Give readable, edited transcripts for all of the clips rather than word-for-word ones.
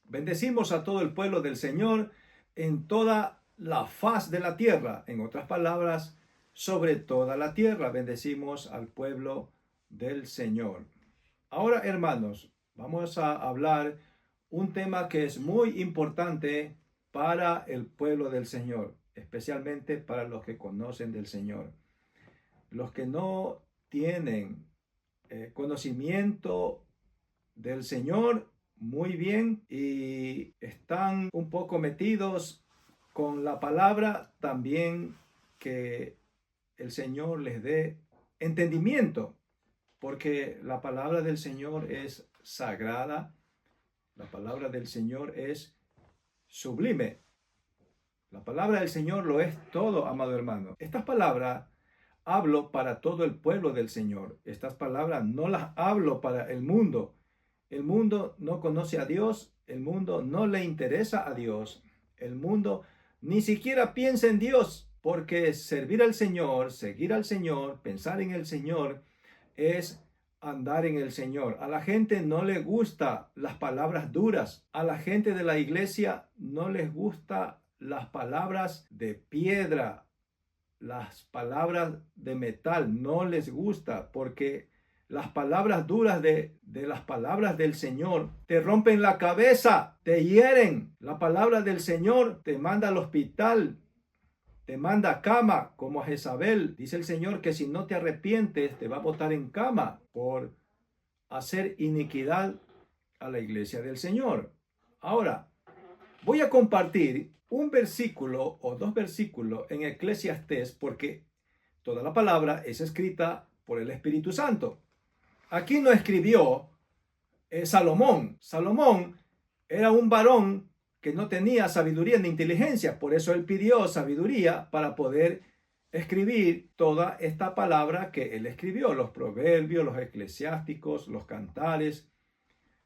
Bendecimos a todo el pueblo del Señor en toda la faz de la tierra. En otras palabras, sobre toda la tierra bendecimos al pueblo del Señor. Ahora, hermanos, vamos a hablar un tema que es muy importante para el pueblo del Señor, especialmente para los que conocen del Señor. Los que no tienen conocimiento del Señor muy bien y están un poco metidos con la palabra, también que el Señor les dé entendimiento, porque la palabra del Señor es sagrada, la palabra del Señor es sublime. La palabra del Señor lo es todo, amado hermano. Estas palabras hablo para todo el pueblo del Señor. Estas palabras no las hablo para el mundo. El mundo no conoce a Dios, el mundo no le interesa a Dios, el mundo ni siquiera piensa en Dios, porque servir al Señor, seguir al Señor, pensar en el Señor es andar en el Señor. A la gente no le gusta las palabras duras, a la gente de la iglesia no les gusta las palabras de piedra, las palabras de metal, no les gusta, porque las palabras duras de las palabras del Señor te rompen la cabeza, te hieren. La palabra del Señor te manda al hospital, te manda a cama, como a Jezabel. Dice el Señor que si no te arrepientes, te va a botar en cama por hacer iniquidad a la iglesia del Señor. Ahora, voy a compartir un versículo o dos versículos en Eclesiastés, porque toda la palabra es escrita por el Espíritu Santo. Aquí no escribió Salomón. Salomón era un varón que no tenía sabiduría ni inteligencia, por eso él pidió sabiduría para poder escribir toda esta palabra que él escribió, los proverbios, los eclesiásticos, los cantares.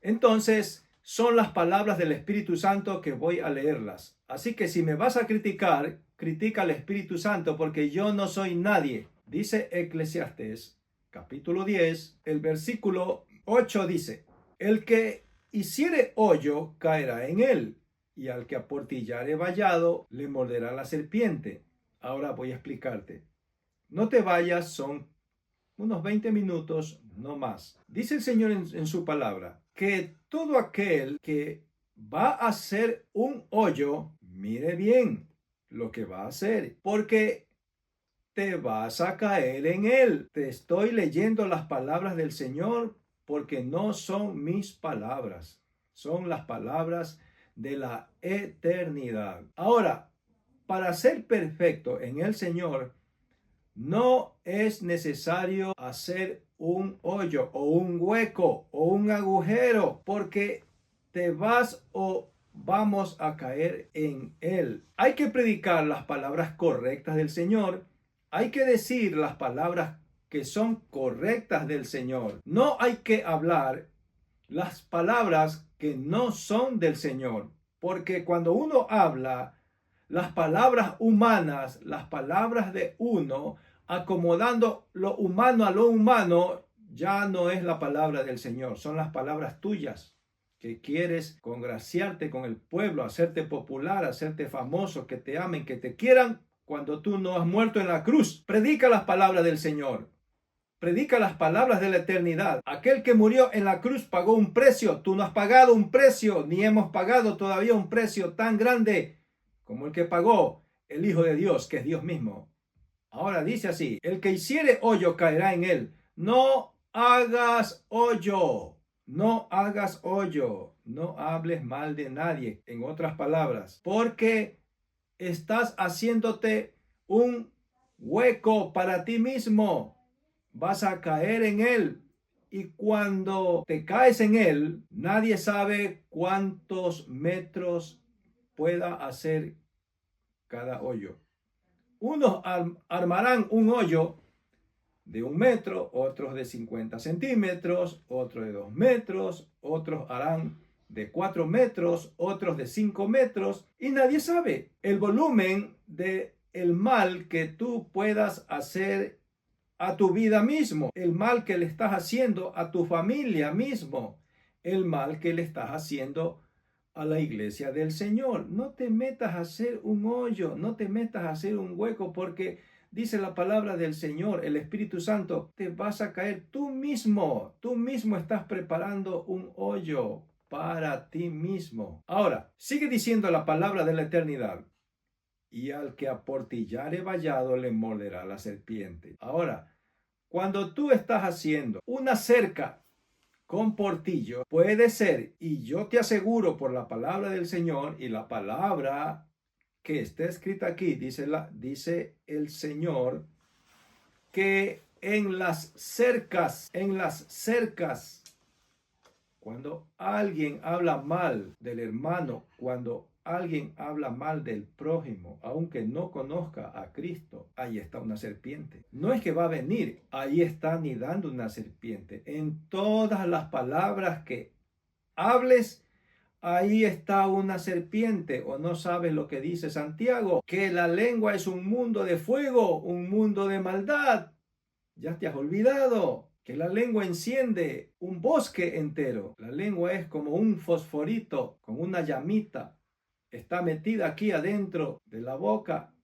Entonces, son las palabras del Espíritu Santo que voy a leerlas. Así que si me vas a criticar, critica al Espíritu Santo, porque yo no soy nadie. Dice Eclesiastés, capítulo 10, el versículo 8 dice: el que hiciere hoyo caerá en él, y al que aportillare vallado le morderá la serpiente. Ahora voy a explicarte. No te vayas, son unos 20 minutos, no más. Dice el Señor en su palabra que todo aquel que va a hacer un hoyo, mire bien lo que va a hacer, porque te vas a caer en él. Te estoy leyendo las palabras del Señor, porque no son mis palabras, son las palabras de la eternidad. Ahora, para ser perfecto en el Señor, no es necesario hacer un hoyo o un hueco o un agujero, porque te vas o vamos a caer en él. Hay que predicar las palabras correctas del Señor. Hay que decir las palabras que son correctas del Señor. No hay que hablar las palabras que no son del Señor, porque cuando uno habla las palabras humanas, las palabras de uno, acomodando lo humano a lo humano, ya no es la palabra del Señor, son las palabras tuyas, que quieres congraciarte con el pueblo, hacerte popular, hacerte famoso, que te amen, que te quieran, cuando tú no has muerto en la cruz. Predica las palabras del Señor. Predica las palabras de la eternidad. Aquel que murió en la cruz pagó un precio. Tú no has pagado un precio, ni hemos pagado todavía un precio tan grande como el que pagó el Hijo de Dios, que es Dios mismo. Ahora dice así: el que hiciere hoyo caerá en él. No hagas hoyo, no hagas hoyo, no hables mal de nadie, en otras palabras, porque estás haciéndote un hueco para ti mismo. Vas a caer en él. Y cuando te caes en él, nadie sabe cuántos metros pueda hacer cada hoyo. Unos armarán un hoyo de 1 metro, otros de 50 centímetros, otros de 2 metros, otros harán de 4 metros, otros de 5 metros, y nadie sabe el volumen de el mal que tú puedas hacer a tu vida mismo, el mal que le estás haciendo a tu familia mismo, el mal que le estás haciendo a la iglesia del Señor. No te metas a hacer un hoyo, no te metas a hacer un hueco, porque dice la palabra del Señor, el Espíritu Santo, te vas a caer tú mismo estás preparando un hoyo para ti mismo. Ahora, sigue diciendo la palabra de la eternidad. Y al que aportillare vallado le morderá la serpiente. Ahora, cuando tú estás haciendo una cerca con portillo, puede ser, y yo te aseguro por la palabra del Señor y la palabra que está escrita aquí, dice el Señor, que en las cercas, cuando alguien habla mal del hermano, cuando alguien habla mal del prójimo, aunque no conozca a Cristo, ahí está una serpiente. No es que va a venir, ahí está anidando una serpiente. En todas las palabras que hables, ahí está una serpiente. ¿O no sabes lo que dice Santiago? Que la lengua es un mundo de fuego, un mundo de maldad. Ya te has olvidado que la lengua enciende un bosque entero. La lengua es como un fosforito con una llamita. Está metida aquí adentro de la boca.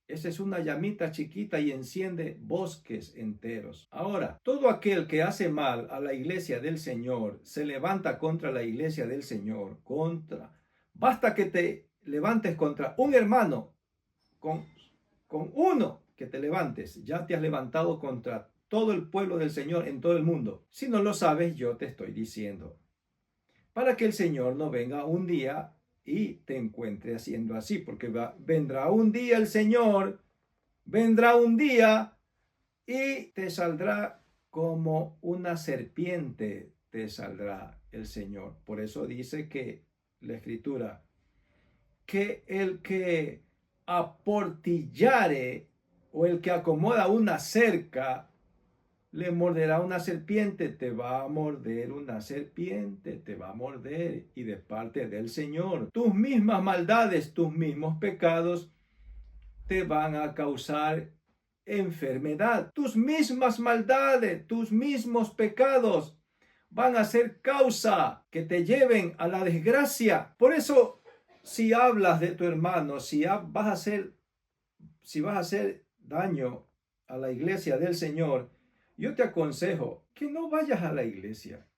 Esa es una llamita chiquita y enciende bosques enteros. Ahora, todo aquel que hace mal a la iglesia del Señor, se levanta contra la iglesia del Señor, basta que te levantes contra un hermano, con uno que te levantes, ya te has levantado contra todo el pueblo del Señor en todo el mundo. Si no lo sabes, yo te estoy diciendo, para que el Señor no venga un día y te encuentre haciendo así, porque vendrá un día el Señor, vendrá un día y te saldrá como una serpiente, te saldrá el Señor. Por eso dice que la Escritura, que el que aportillare o el que acomoda una cerca, le morderá una serpiente. Te va a morder una serpiente, te va a morder, y de parte del Señor. Tus mismas maldades, tus mismos pecados te van a causar enfermedad. Tus mismas maldades, tus mismos pecados van a ser causa que te lleven a la desgracia. Por eso, si hablas de tu hermano, si vas a hacer daño a la iglesia del Señor, yo te aconsejo que no vayas a la iglesia.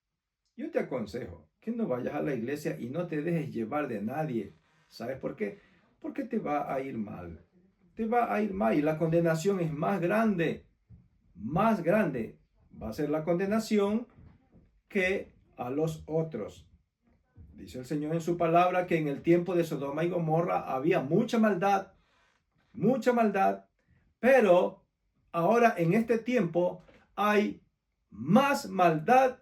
Yo te aconsejo que no vayas a la iglesia y no te dejes llevar de nadie. ¿Sabes por qué? Porque te va a ir mal. Te va a ir mal y la condenación es más grande. Más grande va a ser la condenación que a los otros. Dice el Señor en su palabra que en el tiempo de Sodoma y Gomorra había mucha maldad, pero ahora en este tiempo hay más maldad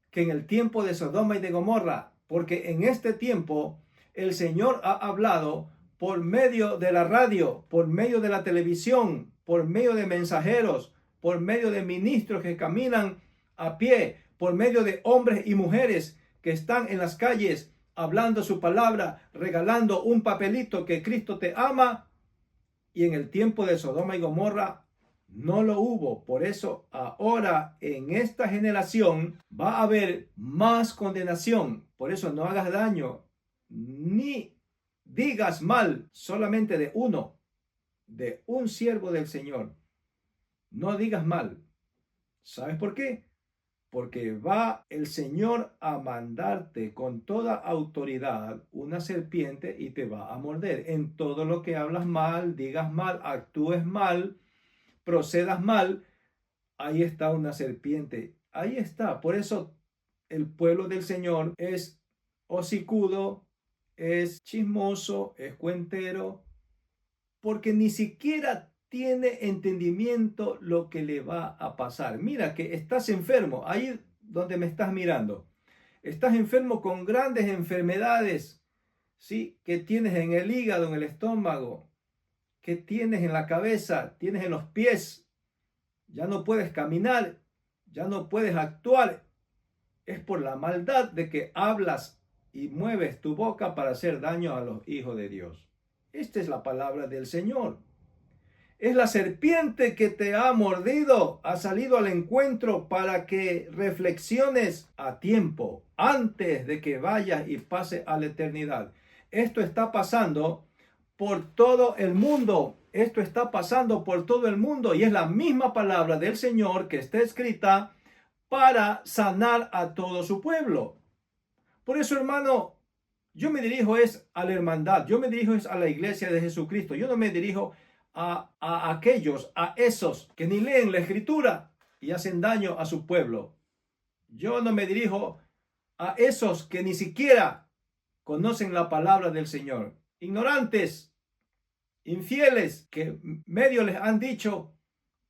que en el tiempo de Sodoma y de Gomorra, porque en este tiempo el Señor ha hablado por medio de la radio, por medio de la televisión, por medio de mensajeros, por medio de ministros que caminan a pie, por medio de hombres y mujeres que están en las calles hablando su palabra, regalando un papelito que Cristo te ama. Y en el tiempo de Sodoma y Gomorra no lo hubo. Por eso ahora en esta generación va a haber más condenación. Por eso no hagas daño ni digas mal solamente de uno, de un siervo del Señor. No digas mal. ¿Sabes por qué? Porque va el Señor a mandarte con toda autoridad una serpiente y te va a morder. En todo lo que hablas mal, digas mal, actúes mal, procedas mal, ahí está una serpiente. Ahí está. Por eso el pueblo del Señor es hocicudo, es chismoso, es cuentero, porque ni siquiera tiene entendimiento lo que le va a pasar. Mira que estás enfermo, ahí donde me estás mirando. Estás enfermo con grandes enfermedades, ¿sí? Que tienes en el hígado, en el estómago, que tienes en la cabeza, tienes en los pies. Ya no puedes caminar, ya no puedes actuar. Es por la maldad de que hablas y mueves tu boca para hacer daño a los hijos de Dios. Esta es la palabra del Señor. Es la serpiente que te ha mordido, ha salido al encuentro para que reflexiones a tiempo, antes de que vayas y pase a la eternidad. Esto está pasando por todo el mundo. Esto está pasando por todo el mundo y es la misma palabra del Señor que está escrita para sanar a todo su pueblo. Por eso, hermano, yo me dirijo a la hermandad, yo me dirijo a la iglesia de Jesucristo. Yo no me dirijo a aquellos, a esos que ni leen la escritura y hacen daño a su pueblo. Yo no me dirijo a esos que ni siquiera conocen la palabra del Señor. Ignorantes, infieles, que medio les han dicho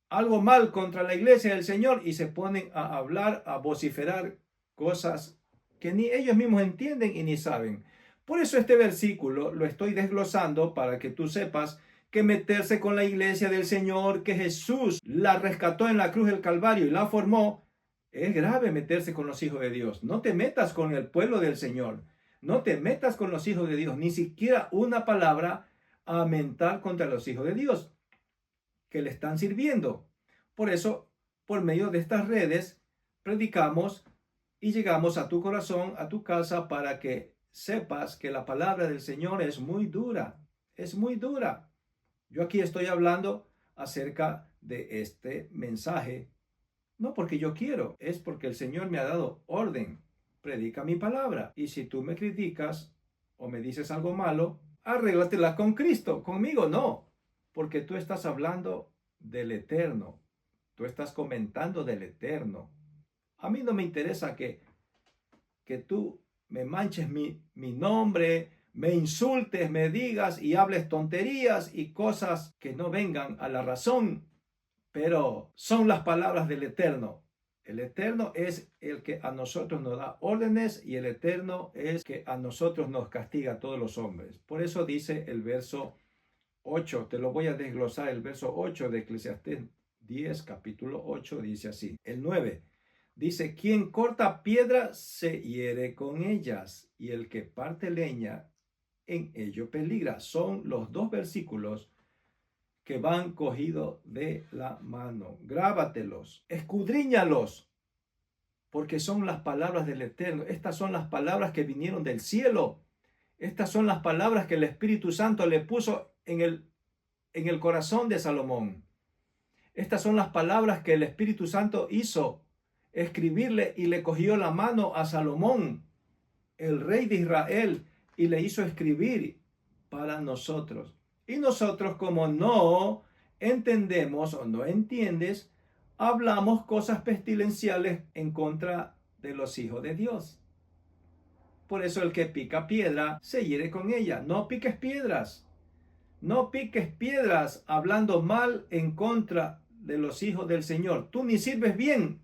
algo mal contra la iglesia del Señor y se ponen a hablar, a vociferar cosas que ni ellos mismos entienden y ni saben. Por eso este versículo lo estoy desglosando para que tú sepas que meterse con la iglesia del Señor, que Jesús la rescató en la cruz del Calvario y la formó, es grave meterse con los hijos de Dios. No te metas con el pueblo del Señor. No te metas con los hijos de Dios. Ni siquiera una palabra a mentar contra los hijos de Dios que le están sirviendo. Por eso, por medio de estas redes, predicamos y llegamos a tu corazón, a tu casa, para que sepas que la palabra del Señor es muy dura. Es muy dura. Yo aquí estoy hablando acerca de este mensaje, no porque yo quiero, es porque el Señor me ha dado orden. Predica mi palabra. Y si tú me criticas o me dices algo malo, arréglatela con Cristo. Conmigo no, porque tú estás hablando del eterno. Tú estás comentando del eterno. A mí no me interesa que tú me manches mi nombre, me insultes, me digas y hables tonterías y cosas que no vengan a la razón, pero son las palabras del Eterno. El Eterno es el que a nosotros nos da órdenes y el Eterno es que a nosotros nos castiga a todos los hombres. Por eso dice el verso 8, te lo voy a desglosar, el verso 8 de Eclesiastés 10, capítulo 8, dice así. El 9. Dice, quien corta piedra se hiere con ellas, y el que parte leña en ello peligra. Son los dos versículos que van cogidos de la mano. Grábatelos, escudriñalos, porque son las palabras del Eterno. Estas son las palabras que vinieron del cielo. Estas son las palabras que el Espíritu Santo le puso en el corazón de Salomón. Estas son las palabras que el Espíritu Santo hizo escribirle y le cogió la mano a Salomón, el rey de Israel, y le hizo escribir para nosotros. Y nosotros, como no entendemos o no entiendes, hablamos cosas pestilenciales en contra de los hijos de Dios. Por eso el que pica piedra se hiere con ella. No piques piedras. No piques piedras hablando mal en contra de los hijos del Señor. Tú ni sirves bien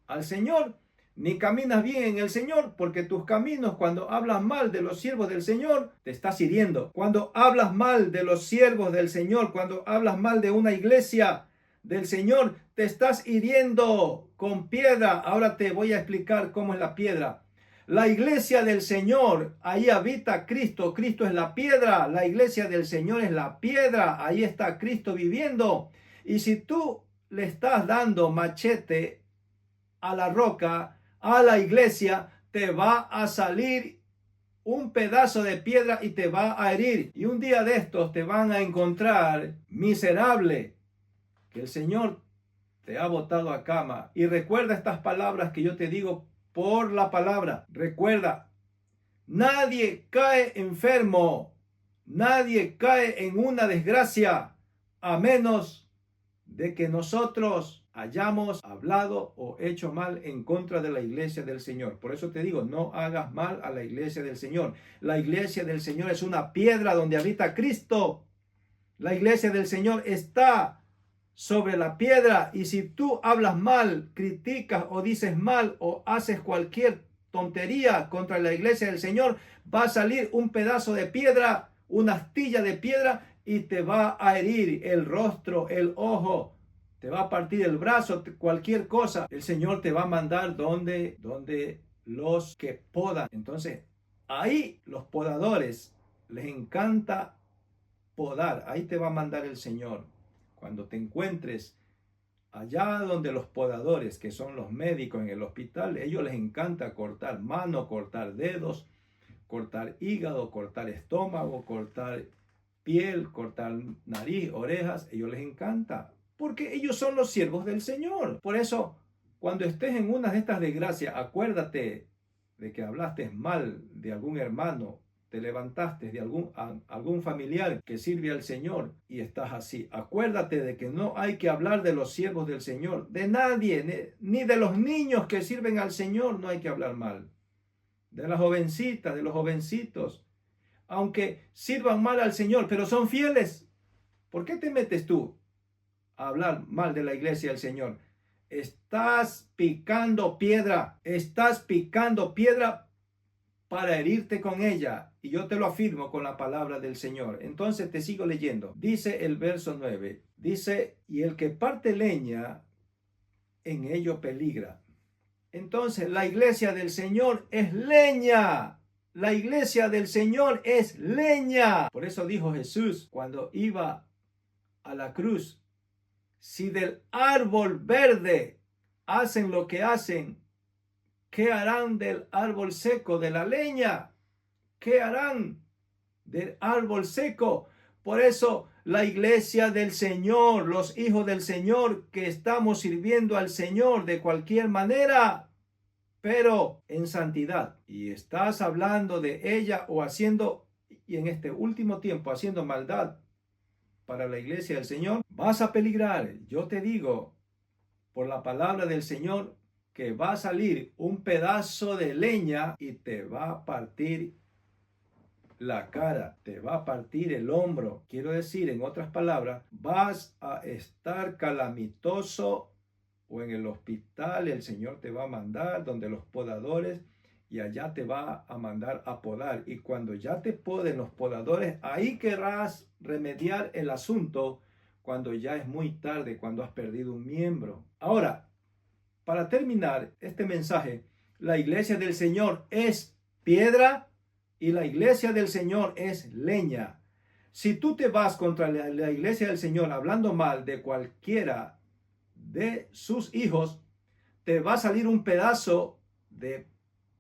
al Señor, ni caminas bien en el Señor, porque tus caminos, cuando hablas mal de los siervos del Señor, te estás hiriendo. Cuando hablas mal de los siervos del Señor, cuando hablas mal de una iglesia del Señor, te estás hiriendo con piedra. Ahora te voy a explicar cómo es la piedra. La iglesia del Señor, ahí habita Cristo. Cristo es la piedra. La iglesia del Señor es la piedra. Ahí está Cristo viviendo. Y si tú le estás dando machete a la roca, a la iglesia, te va a salir un pedazo de piedra y te va a herir. Y un día de estos te van a encontrar miserable, que el Señor te ha botado a cama. Y recuerda estas palabras que yo te digo por la palabra. Recuerda, nadie cae enfermo, nadie cae en una desgracia, a menos de que nosotros hayamos hablado o hecho mal en contra de la iglesia del Señor. Por eso te digo, no hagas mal a la iglesia del Señor. La iglesia del Señor es una piedra donde habita Cristo. La iglesia del Señor está sobre la piedra, y si tú hablas mal, criticas o dices mal o haces cualquier tontería contra la iglesia del Señor, va a salir un pedazo de piedra, una astilla de piedra, y te va a herir el rostro, el ojo, te va a partir el brazo, cualquier cosa. El Señor te va a mandar donde los que podan. Entonces, ahí los podadores les encanta podar. Ahí te va a mandar el Señor. cuando te encuentres allá donde los podadores, que son los médicos en el hospital, ellos les encanta cortar mano, cortar dedos, cortar hígado, cortar estómago, cortar piel, cortar nariz, orejas, ellos les encanta, porque ellos son los siervos del Señor. Por eso, cuando estés en una de estas desgracias, acuérdate de que hablaste mal de algún hermano, te levantaste de algún familiar que sirve al Señor y estás así. Acuérdate de que no hay que hablar de los siervos del Señor, de nadie, ni de los niños que sirven al Señor, no hay que hablar mal. De las jovencitas, de los jovencitos, aunque sirvan mal al Señor, pero son fieles. ¿Por qué te metes tú a hablar mal de la iglesia del Señor? Estás picando piedra para herirte con ella. Y yo te lo afirmo con la palabra del Señor. Entonces te sigo leyendo. Dice el verso 9. Dice, y el que parte leña, en ello peligra. Entonces la iglesia del Señor es leña. La iglesia del Señor es leña. Por eso dijo Jesús cuando iba a la cruz, si del árbol verde hacen lo que hacen, ¿qué harán del árbol seco, de la leña? ¿Qué harán del árbol seco? Por eso la iglesia del Señor, los hijos del Señor que estamos sirviendo al Señor de cualquier manera, pero en santidad, y estás hablando de ella o haciendo, y en este último tiempo haciendo maldad para la iglesia del Señor, vas a peligrar. Yo te digo, por la palabra del Señor, que va a salir un pedazo de leña y te va a partir la cara, te va a partir el hombro. Quiero decir, en otras palabras, vas a estar calamitoso o en el hospital. El Señor te va a mandar donde los podadores y allá te va a mandar a podar. Y cuando ya te poden los podadores, ahí querrás remediar el asunto cuando ya es muy tarde, cuando has perdido un miembro. Ahora, para terminar este mensaje, la iglesia del Señor es piedra y la iglesia del Señor es leña. Si tú te vas contra la iglesia del Señor hablando mal de cualquiera de sus hijos, te va a salir un pedazo de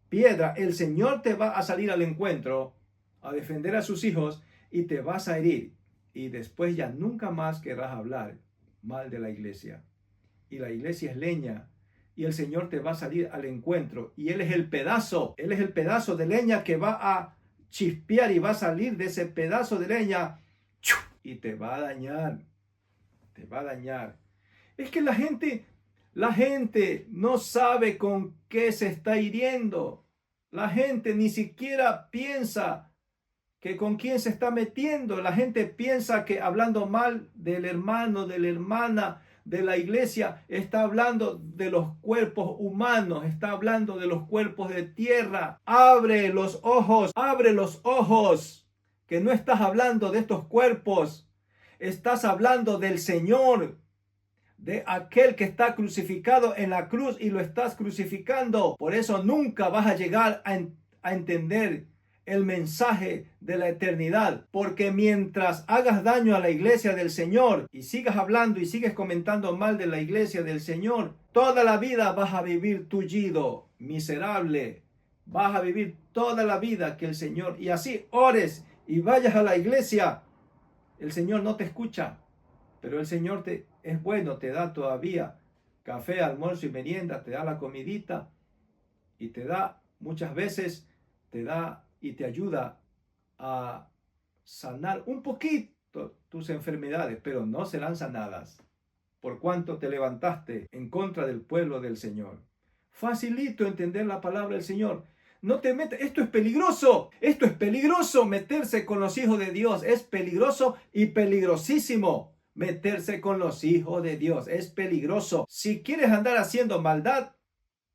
piedra. El Señor te va a salir al encuentro a defender a sus hijos y te vas a herir. Y después ya nunca más querrás hablar mal de la iglesia. Y la iglesia es leña. Y el Señor te va a salir al encuentro. Y Él es el pedazo de leña que va a chispear y va a salir de ese pedazo de leña y te va a dañar. Te va a dañar. Es que la gente no sabe con qué se está hiriendo. La gente ni siquiera piensa que con quién se está metiendo. La gente piensa que hablando mal del hermano, de la hermana, de la iglesia, está hablando de los cuerpos humanos, está hablando de los cuerpos de tierra. Abre los ojos, que no estás hablando de estos cuerpos, estás hablando del Señor, de aquel que está crucificado en la cruz y lo estás crucificando. Por eso nunca vas a llegar a entender el mensaje de la eternidad, porque mientras hagas daño a la iglesia del Señor y sigas hablando y sigues comentando mal de la iglesia del Señor, toda la vida vas a vivir tullido, miserable, vas a vivir toda la vida que el Señor, y así ores y vayas a la iglesia, el Señor no te escucha, pero el Señor es bueno, te da todavía café, almuerzo y merienda, te da la comidita y te da, muchas veces te da y te ayuda a sanar un poquito tus enfermedades, pero no serán sanadas por cuanto te levantaste en contra del pueblo del Señor. Facilito entender la palabra del Señor. No te metas, esto es peligroso meterse con los hijos de Dios, es peligroso y peligrosísimo. Meterse con los hijos de Dios es peligroso. Si quieres andar haciendo maldad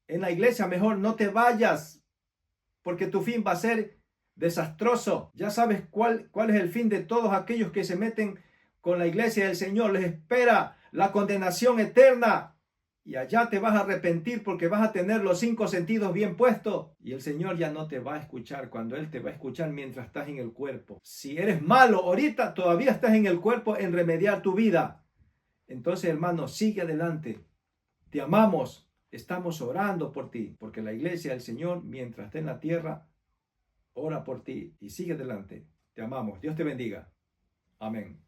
en la iglesia, mejor no te vayas, porque tu fin va a ser desastroso. Ya sabes cuál es el fin de todos aquellos que se meten con la iglesia del Señor. Les espera la condenación eterna. Y allá te vas a arrepentir porque vas a tener los 5 sentidos bien puestos. Y el Señor ya no te va a escuchar cuando Él te va a escuchar mientras estás en el cuerpo. Si eres malo ahorita, todavía estás en el cuerpo en remediar tu vida. Entonces, hermano, sigue adelante. Te amamos. Estamos orando por ti, porque la iglesia del Señor, mientras esté en la tierra, ora por ti y sigue adelante. Te amamos. Dios te bendiga. Amén.